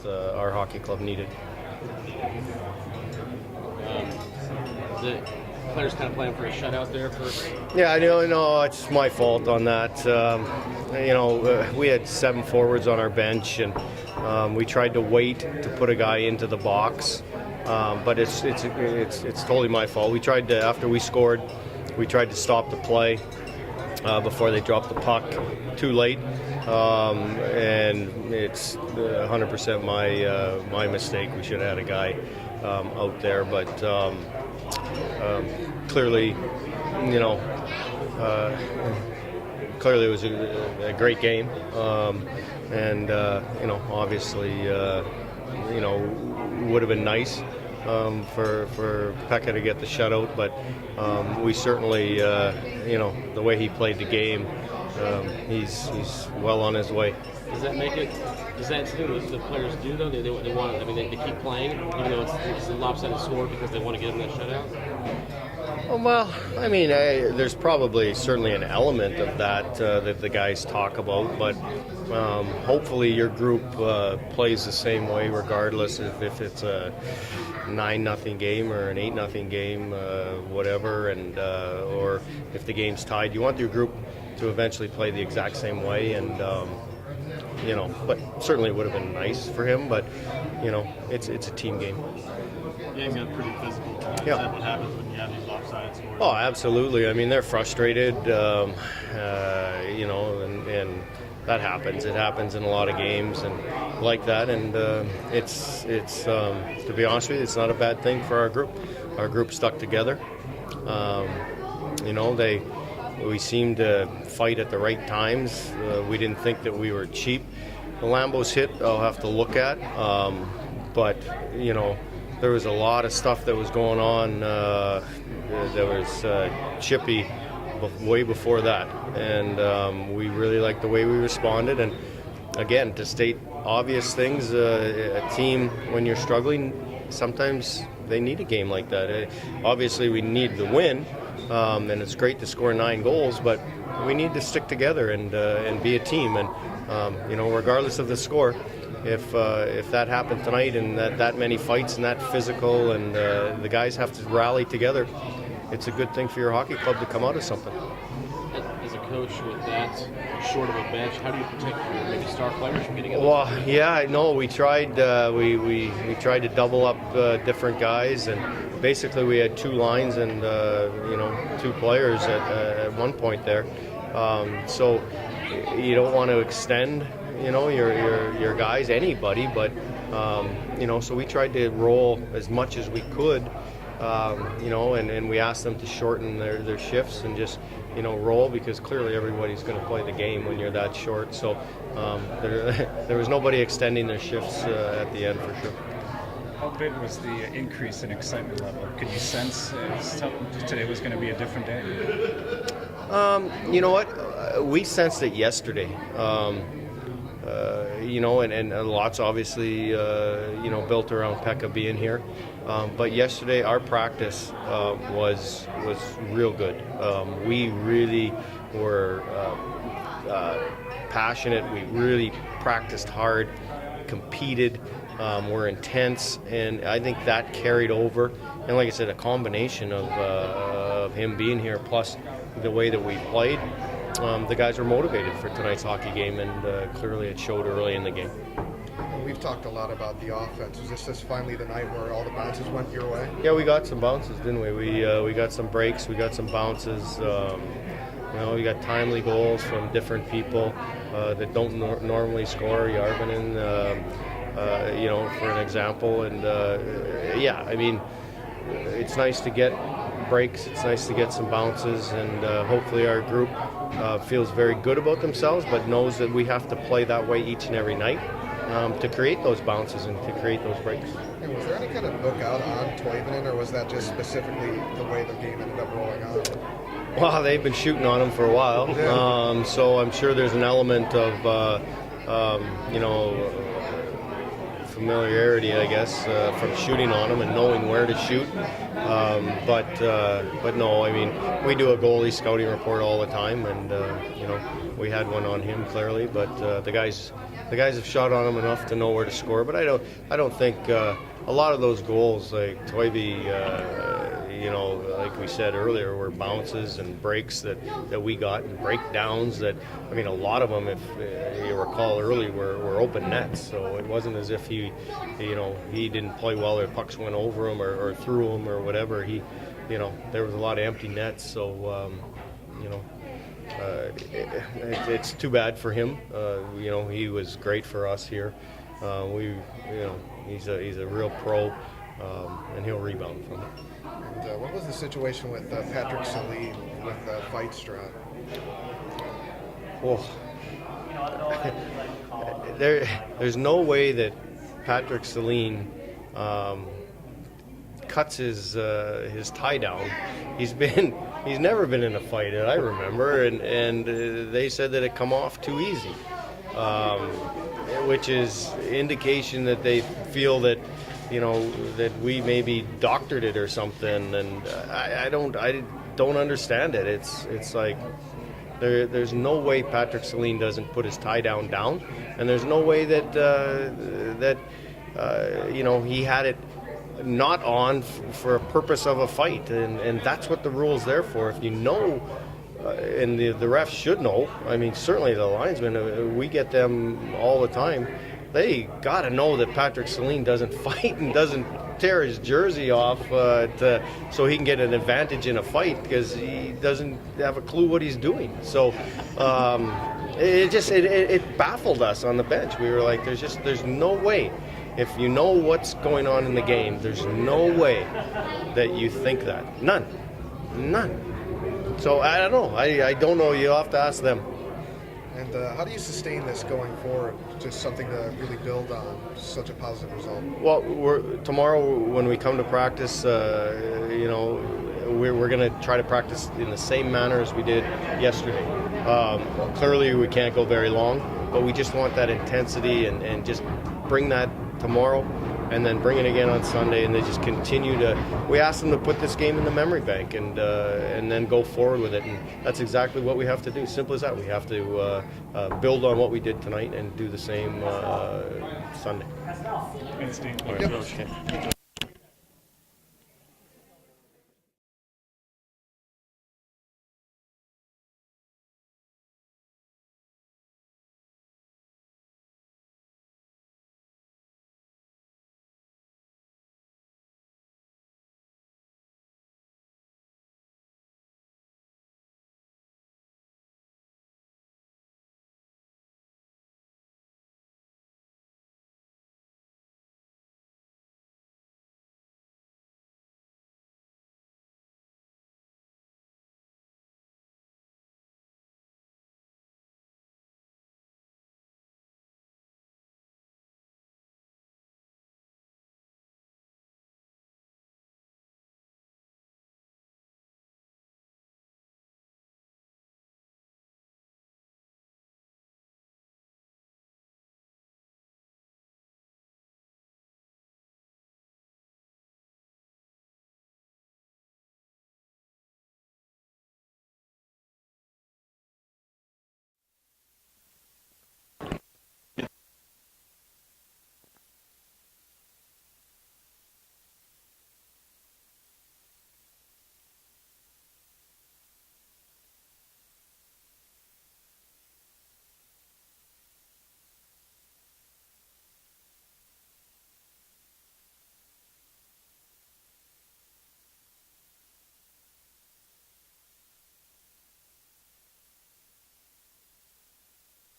our hockey club needed. The players kind of playing for a shutout there for. Yeah, I know it's my fault on that. We had 7 forwards on our bench, and we tried to wait to put a guy into the box, but it's totally my fault. We tried to, after we scored, we tried to stop the play before they dropped the puck too late, and it's 100% my mistake. We should have had a guy out there, but clearly, clearly it was a great game, and obviously, would have been nice for Pekka to get the shutout, but we certainly, the way he played the game, he's well on his way. Does that make it? Does that do what the players do though? They want. I mean, they keep playing, even though it's a lopsided score because they want to get them that shutout. Well, I mean, there's probably certainly an element of that that the guys talk about, but hopefully your group plays the same way, regardless if it's a 9-0 game or an 8-0 game, whatever, and or if the game's tied. You want your group to eventually play the exact same way, and but certainly it would have been nice for him, but it's a team game. The game's got pretty physical. Is Yeah. that what happens when you have these lopsided scores? Oh, absolutely. I mean, they're frustrated, and that happens. It happens in a lot of games and like that, and it's to be honest with you, it's not a bad thing for our group. Our group stuck together. We seemed to fight at the right times. We didn't think that we were cheap. The Lambos hit, I'll have to look at, but there was a lot of stuff that was going on that was chippy way before that, and we really liked the way we responded. And again, to state obvious things, a team, when you're struggling, sometimes they need a game like that. Obviously, we need the win, and it's great to score 9 goals, but we need to stick together and be a team. And regardless of the score, if that happened tonight and that many fights and that physical and the guys have to rally together, it's a good thing for your hockey club to come out of something. As a coach with that short of a bench, how do you protect your maybe star players from getting in? Well, yeah, I know. We tried. We tried to double up different guys, and basically we had 2 lines and 2 players at one point there. So you don't want to extend, your guys, anybody, but so we tried to roll as much as we could, and we asked them to shorten their shifts and just roll, because clearly everybody's going to play the game when you're that short. So there was nobody extending their shifts at the end, for sure. How big was the increase in excitement level? Could you sense today was going to be a different day? You know what? We sensed it yesterday. And lots obviously, built around Pekka being here. But yesterday our practice was real good. We really were passionate. We really practiced hard, competed. Were intense, and I think that carried over. And like I said, a combination of him being here plus the way that we played. The guys were motivated for tonight's hockey game, and clearly it showed early in the game. We've talked a lot about the offense. Was this finally the night where all the bounces went your way? Yeah, we got some bounces, didn't we? We got some breaks, we got some bounces. We got timely goals from different people that don't normally score. Yarvinen, for an example. And I mean, it's nice to get breaks. It's nice to get some bounces, and hopefully our group feels very good about themselves, but knows that we have to play that way each and every night to create those bounces and to create those breaks. And was there any kind of look out on Toivonen, or was that just specifically the way the game ended up rolling out? Well, they've been shooting on him for a while, so I'm sure there's an element of familiarity, I guess, from shooting on him and knowing where to shoot. But no, I mean, we do a goalie scouting report all the time, and we had one on him clearly. But the guys the guys have shot on him enough to know where to score. But I don't think a lot of those goals, like Toivonen, like we said earlier, were bounces and breaks that we got, and breakdowns that, I mean, a lot of them, if you recall early, were open nets. So it wasn't as if he didn't play well, or pucks went over him or through him or whatever. There was a lot of empty nets. So, it's too bad for him. He was great for us here. He's a real pro, and he'll rebound from it. And, what was the situation with Patrick Saline with Feitstra? Oh, there's no way that Patrick Saline cuts his tie down. He's never been in a fight that I remember, and they said that it come off too easy, which is indication that they feel that that we maybe doctored it or something, and I don't understand it. It's like there's no way Patrick Saline doesn't put his tie down, and there's no way that he had it not on for a purpose of a fight, and that's what the rule's there for. If and the refs should know. I mean, certainly the linesmen, we get them all the time. They got to know that Patrick Saline doesn't fight and doesn't tear his jersey off so he can get an advantage in a fight, because he doesn't have a clue what he's doing. So it baffled us on the bench. We were like, there's no way. If you know what's going on in the game, there's no way that you think that. None. So I don't know. I don't know. You'll have to ask them. And how do you sustain this going forward? Just something to really build on, such a positive result. Well, tomorrow when we come to practice, we're going to try to practice in the same manner as we did yesterday. Clearly, we can't go very long, but we just want that intensity and just bring that tomorrow, and then bring it again on Sunday, and they just continue to. We asked them to put this game in the memory bank and then go forward with it, and that's exactly what we have to do. Simple as that. We have to build on what we did tonight and do the same Sunday. Yep.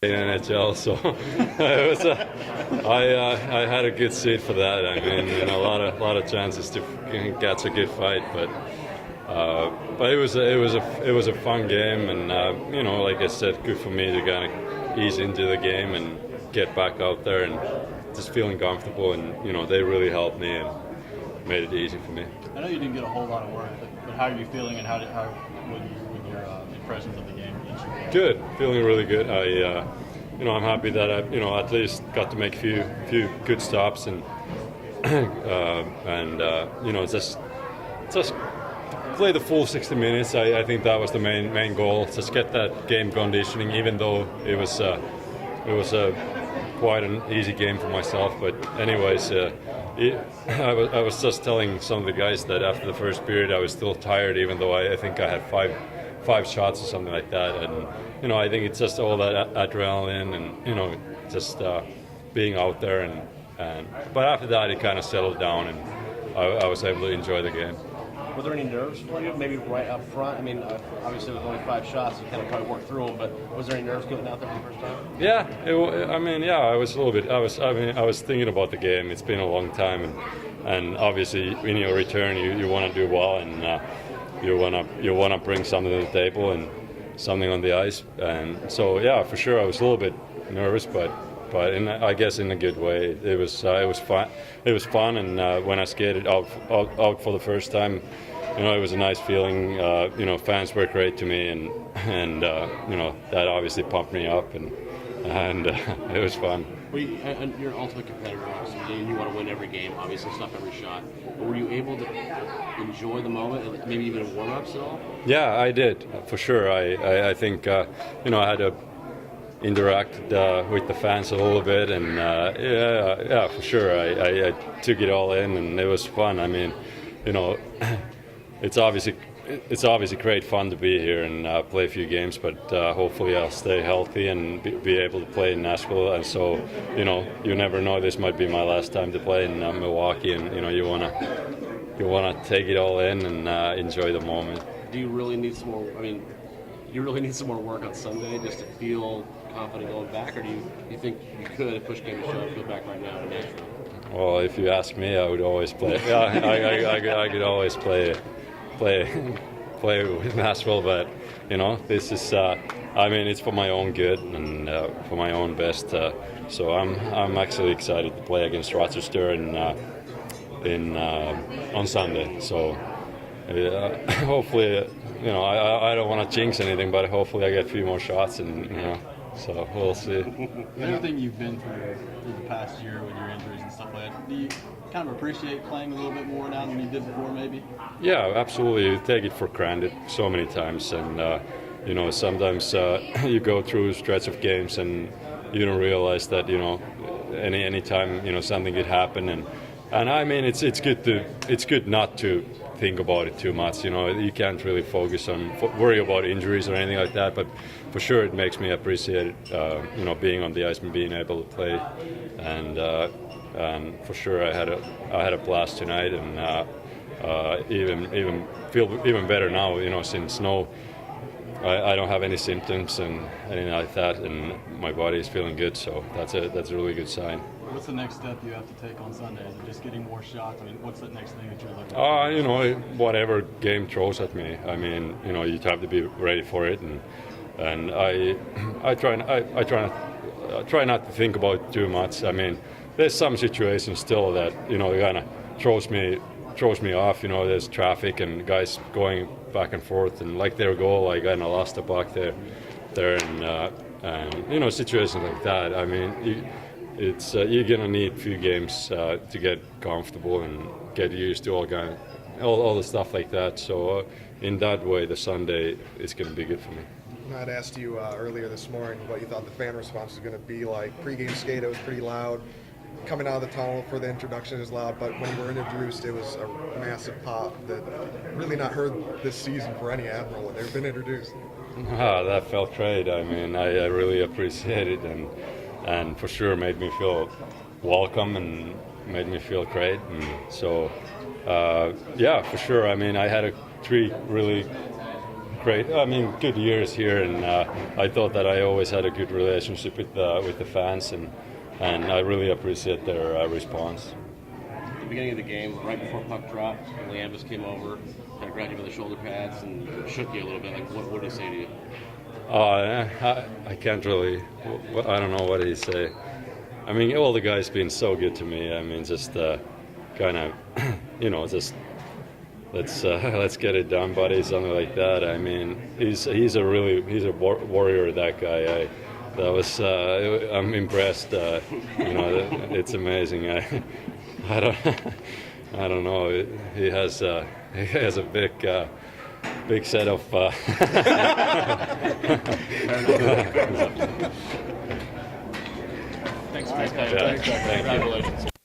In NHL, so I had a good seat for that. I mean, a lot of chances to get a good fight, but it was a fun game, and like I said, good for me to kind of ease into the game and get back out there and just feeling comfortable, and they really helped me and made it easy for me. I know you didn't get a whole lot of work, but how are you feeling, and how with your impressions of the game? Good, feeling really good. I'm happy that I at least got to make a few good stops and just play the full 60 minutes. I think that was the main goal. Just get that game conditioning, even though it was a quite an easy game for myself. But anyways, I was just telling some of the guys that after the first period I was still tired, even though I think I had five shots or something like that. And I think it's just all that adrenaline and just being out there. But after that, it kind of settled down, and I was able to enjoy the game. Were there any nerves for you, maybe right up front? I mean, obviously with only 5 shots, you kind of probably worked through them. But was there any nerves going out there for the first time? Yeah, I was a little bit. I was thinking about the game. It's been a long time, and obviously in your return, you want to do well, and you want to bring something to the table and something on the ice. And so yeah, for sure, I was a little bit nervous, but I guess in a good way. It was fun. It was fun, and when I skated out for the first time, it was a nice feeling. Fans were great to me, and that obviously pumped me up, and it was fun. And you're an ultimate competitor, obviously. You want to win every game, obviously stop every shot. But were you able to enjoy the moment, maybe even in warm-ups at all? Yeah, I did, for sure. I think I had to interact with the fans a little bit, and yeah, for sure. I took it all in, and it was fun. I mean, it's obviously great fun to be here and play a few games, but hopefully I'll stay healthy and be able to play in Nashville. And so, you never know. This might be my last time to play in Milwaukee, and you wanna take it all in and enjoy the moment. Do you really need some more? I mean, you really need some more work on Sunday just to feel confident going back, or do you think you could, if push came to shove, go back right now in Nashville? Well, if you ask me, I would always play. Yeah, I could always play with Nashville, but this is. It's for my own good and for my own best. So I'm actually excited to play against Rochester on Sunday. So hopefully, I don't want to jinx anything, but hopefully I get a few more shots, and so we'll see. Everything you've been through the past year with your injuries and stuff like that, do you kind of appreciate playing a little bit more now than you did before, maybe? Yeah, absolutely. You take it for granted so many times, and sometimes you go through a stretch of games and you don't realize that any time something could happen, and I mean it's good not to think about it too much. You can't really worry about injuries or anything like that, but for sure it makes me appreciate being on the ice and being able to play, and for sure I had a blast tonight, and even feel even better now, since I don't have any symptoms and anything like that, and my body is feeling good, so that's a really good sign. What's the next step you have to take on Sunday? Is it just getting more shots? I mean, what's the next thing that you're looking at? Whatever game throws at me. I mean, you have to be ready for it, and I try not to think about it too much. I mean, there's some situations still that kind of throws me off. There's traffic and guys going back and forth, and like their goal, I kind of lost the puck there, and situations like that. I mean, you're gonna need a few games to get comfortable and get used to all the stuff like that. So in that way, the Sunday is gonna be good for me. I'd asked you earlier this morning what you thought the fan response was going to be like. Pre-game skate, it was pretty loud. Coming out of the tunnel for the introduction is loud, but when you were introduced, it was a massive pop that really not heard this season for any Admiral when they've been introduced. That felt great. I mean, I really appreciate it, and for sure made me feel welcome and made me feel great. And so, yeah, for sure. I mean, I had 3 really good years here, and I thought that I always had a good relationship with the fans, and I really appreciate their response. At the beginning of the game, right before puck dropped, Evason came over, kind of grabbed you by the shoulder pads and shook you a little bit. Like, what did he say to you? I can't really. I don't know what he say. I mean, all the guys been so good to me. I mean, just kind of, just let's get it done, buddy. Something like that. I mean, he's a warrior. That guy. I'm impressed. It's amazing. I don't know. He has a big set of. Thanks. Yeah, thank you. Congratulations.